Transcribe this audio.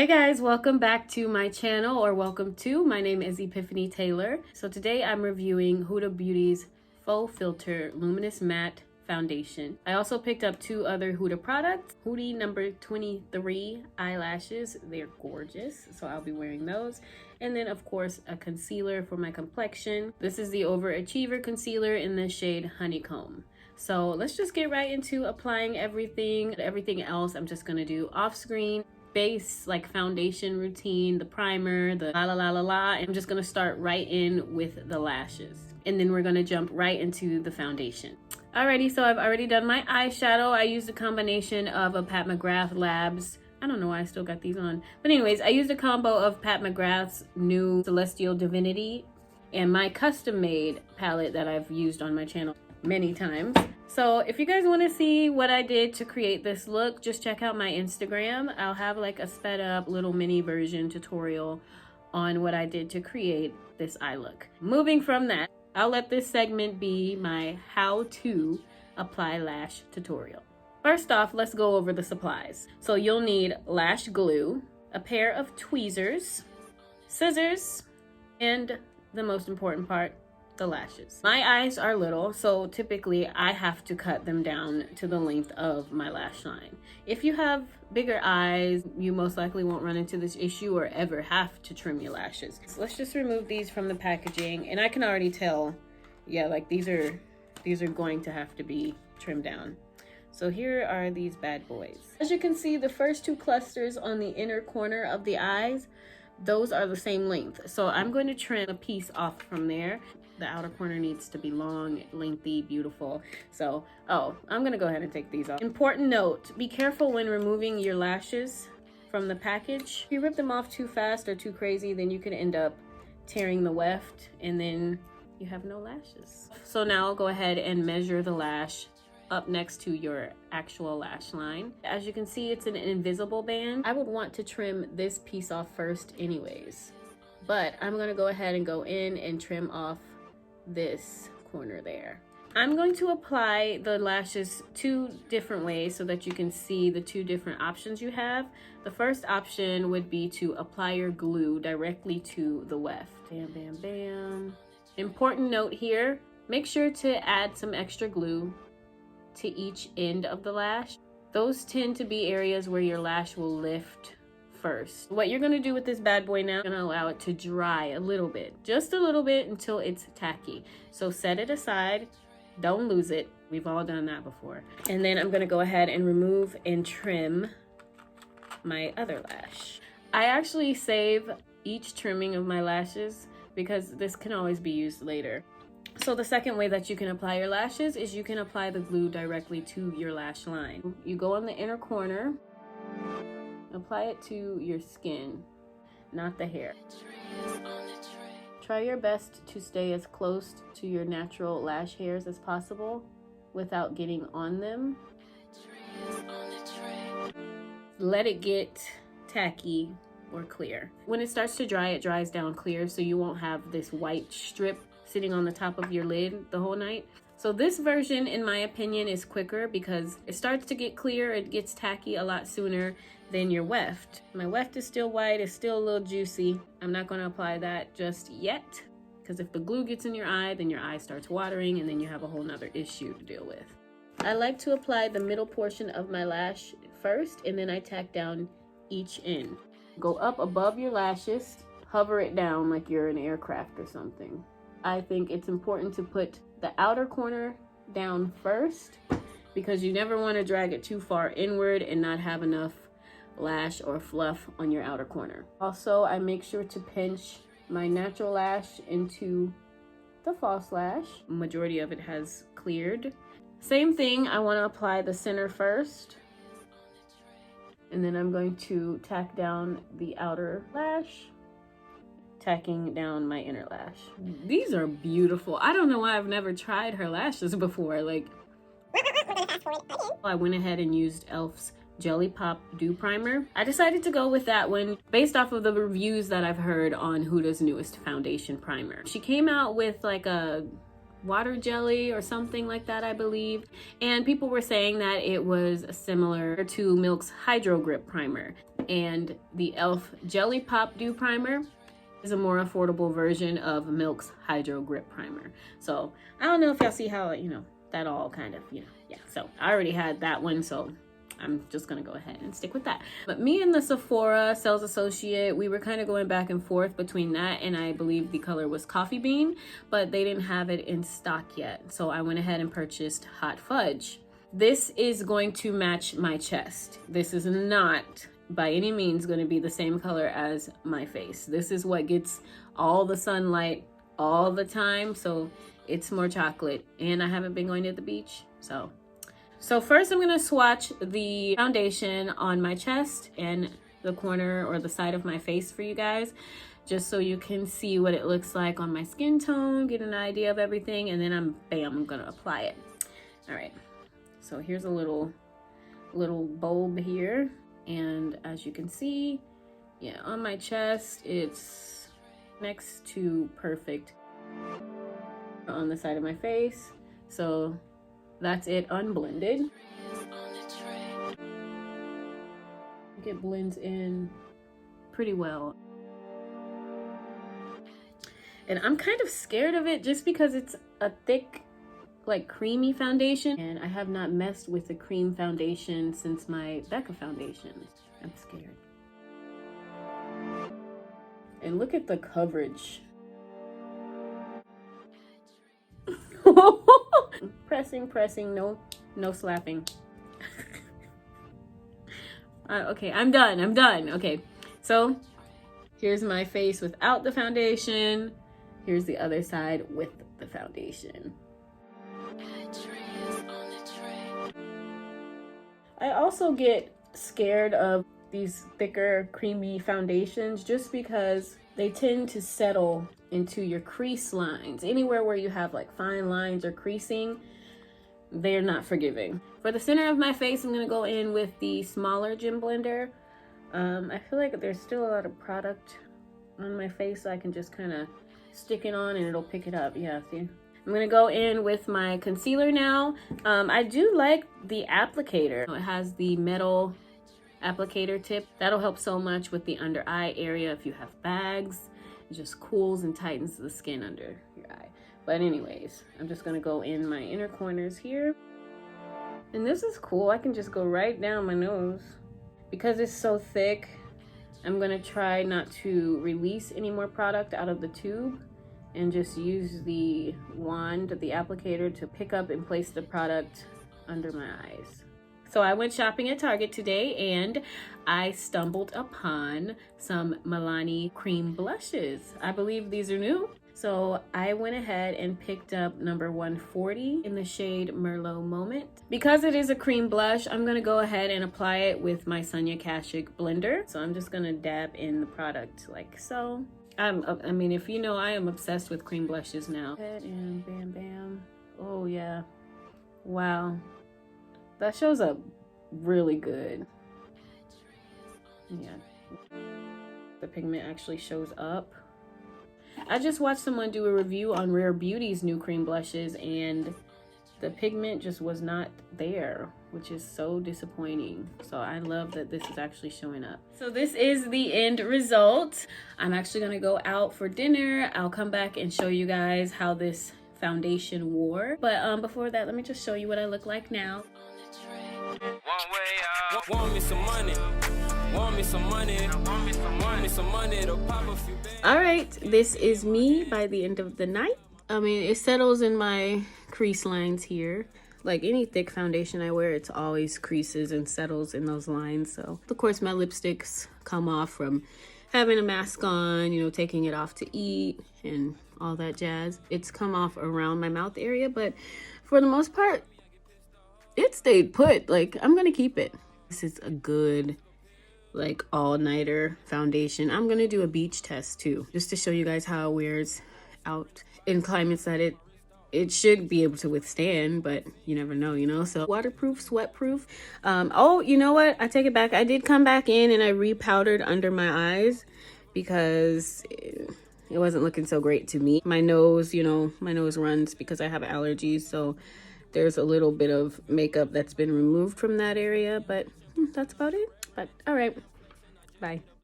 Hey guys, welcome back to my channel, or welcome to. My name is Epiphany Taylor. So today I'm reviewing Huda Beauty's Faux Filter Luminous Matte Foundation. I also picked up two other Huda products. Huda number 23 eyelashes. They're gorgeous, so I'll be wearing those. And then of course a concealer for my complexion. This is the Overachiever concealer in the shade Honeycomb. So let's just get right into applying everything. Everything else I'm just gonna do off screen. Base like foundation routine, the primer, the la la la la la. I'm just gonna start right in with the lashes, and then we're gonna jump right into the foundation. Alrighty, so I've already done my eyeshadow. I used a combination of a Pat McGrath Labs. I don't know why I still got these on, but anyways, I used a combo of Pat McGrath's new Celestial Divinity and my custom made palette that I've used on my channel many times. So if you guys want to see what I did to create this look, just check out my Instagram. I'll have like a sped up little mini version tutorial on what I did to create this eye look. Moving from that, I'll let this segment be my how to apply lash tutorial. First off, let's go over the supplies. So you'll need lash glue, a pair of tweezers, scissors, and the most important part, the lashes. My eyes are little, so typically I have to cut them down to the length of my lash line. If you have bigger eyes, you most likely won't run into this issue or ever have to trim your lashes. So let's just remove these from the packaging, and I can already tell, yeah, like these are going to have to be trimmed down. So here are these bad boys. As you can see, the first two clusters on the inner corner of the eyes, those are the same length. So I'm going to trim a piece off from there. The outer corner needs to be long, lengthy, beautiful. So, I'm gonna go ahead and take these off. Important note, be careful when removing your lashes from the package. If you rip them off too fast or too crazy, then you can end up tearing the weft and then you have no lashes. So now I'll go ahead and measure the lash up next to your actual lash line. As you can see, it's an invisible band. I would want to trim this piece off first anyways, but I'm gonna go ahead and go in and trim off this corner there. I'm going to apply the lashes two different ways so that you can see the two different options you have. The first option would be to apply your glue directly to the weft. Bam, bam, bam. Important note here, make sure to add some extra glue to each end of the lash. Those tend to be areas where your lash will lift first. What you're gonna do with this bad boy now, you're gonna allow it to dry a little bit, just a little bit, until it's tacky. So set it aside, don't lose it. We've all done that before. And then I'm gonna go ahead and remove and trim my other lash. I actually save each trimming of my lashes because this can always be used later. So the second way that you can apply your lashes is you can apply the glue directly to your lash line. You go on the inner corner, apply it to your skin, not the hair. Try your best to stay as close to your natural lash hairs as possible without getting on them. Let it get tacky or clear. When it starts to dry, it dries down clear, so you won't have this white strip sitting on the top of your lid the whole night. So this version, in my opinion, is quicker because it starts to get clear, it gets tacky a lot sooner than your weft. My weft is still white, it's still a little juicy. I'm not gonna apply that just yet, because if the glue gets in your eye, then your eye starts watering and then you have a whole nother issue to deal with. I like to apply the middle portion of my lash first, and then I tack down each end. Go up above your lashes, hover it down like you're an aircraft or something. I think it's important to put the outer corner down first because you never want to drag it too far inward and not have enough lash or fluff on your outer corner. Also, I make sure to pinch my natural lash into the false lash. Majority of it has cleared. Same thing, I want to apply the center first, and then I'm going to tack down the outer lash, tacking down my inner lash. These are beautiful. I don't know why I've never tried her lashes before. Like, I went ahead and used e.l.f.'s Jelly Pop Dew Primer. I decided to go with that one based off of the reviews that I've heard on Huda's newest foundation primer. She came out with like a water jelly or something like that, I believe. And people were saying that it was similar to Milk's Hydro Grip Primer. And the e.l.f. Jelly Pop Dew Primer is a more affordable version of Milk's Hydro Grip Primer. So I don't know if y'all see how, you know, that all kind of, you know, yeah. So I already had that one, so I'm just gonna go ahead and stick with that. But me and the Sephora sales associate, we were kind of going back and forth between that and I believe the color was Coffee Bean, but they didn't have it in stock yet. So I went ahead and purchased Hot Fudge. This is going to match my chest. This is not by any means going to be the same color as my face. This is what gets all the sunlight all the time, so it's more chocolate, and I haven't been going to the beach. So first I'm going to swatch the foundation on my chest and the corner or the side of my face for you guys, just so you can see what it looks like on my skin tone, get an idea of everything, and then I'm going to apply it. All right, so here's a little bulb here. And as you can see, yeah, on my chest, it's next to perfect on the side of my face. So that's it unblended. It blends in pretty well. And I'm kind of scared of it just because it's a thick, like creamy foundation, and I have not messed with a cream foundation since my Becca foundation. I'm scared. And look at the coverage. pressing, no slapping. Okay, I'm done. Okay, so here's my face without the foundation. Here's the other side with the foundation. I also get scared of these thicker, creamy foundations just because they tend to settle into your crease lines. Anywhere where you have like fine lines or creasing, they're not forgiving. For the center of my face, I'm gonna go in with the smaller gem blender. I feel like there's still a lot of product on my face, so I can just kind of stick it on and it'll pick it up. Yeah, see? I'm gonna go in with my concealer now. I do like the applicator. It has the metal applicator tip. That'll help so much with the under eye area if you have bags. It just cools and tightens the skin under your eye. But anyways, I'm just gonna go in my inner corners here. And this is cool. I can just go right down my nose. Because it's so thick, I'm gonna try not to release any more product out of the tube and just use the wand, the applicator, to pick up and place the product under my eyes. So I went shopping at Target today and I stumbled upon some Milani cream blushes. I believe these are new. So I went ahead and picked up number 140 in the shade Merlot Moment. Because it is a cream blush, I'm gonna go ahead and apply it with my Sonia Kashuk blender. So I'm just gonna dab in the product like so. I mean, if you know, I am obsessed with cream blushes now. And bam, bam. Oh yeah, wow. That shows up really good. Yeah, the pigment actually shows up. I just watched someone do a review on Rare Beauty's new cream blushes and the pigment just was not there, which is so disappointing. So I love that this is actually showing up. So this is the end result. I'm actually gonna go out for dinner. I'll come back and show you guys how this foundation wore. But before that, let me just show you what I look like now. Want me some money. Want me some money. Want me some money to pop a few bands. All right, this is me by the end of the night. I mean, it settles in my crease lines here. Like any thick foundation I wear, it's always creases and settles in those lines. So of course my lipsticks come off from having a mask on, you know, taking it off to eat and all that jazz. It's come off around my mouth area, but for the most part, it stayed put. Like, I'm gonna keep it. This is a good, like, all-nighter foundation. I'm gonna do a beach test too, just to show you guys how it wears out in climates that it should be able to withstand, but you never know, you know. So waterproof, sweatproof. Oh, you know what? I take it back. I did come back in and I repowdered under my eyes because it wasn't looking so great to me. My nose, you know, my nose runs because I have allergies, so there's a little bit of makeup that's been removed from that area, but that's about it. But all right, Bye.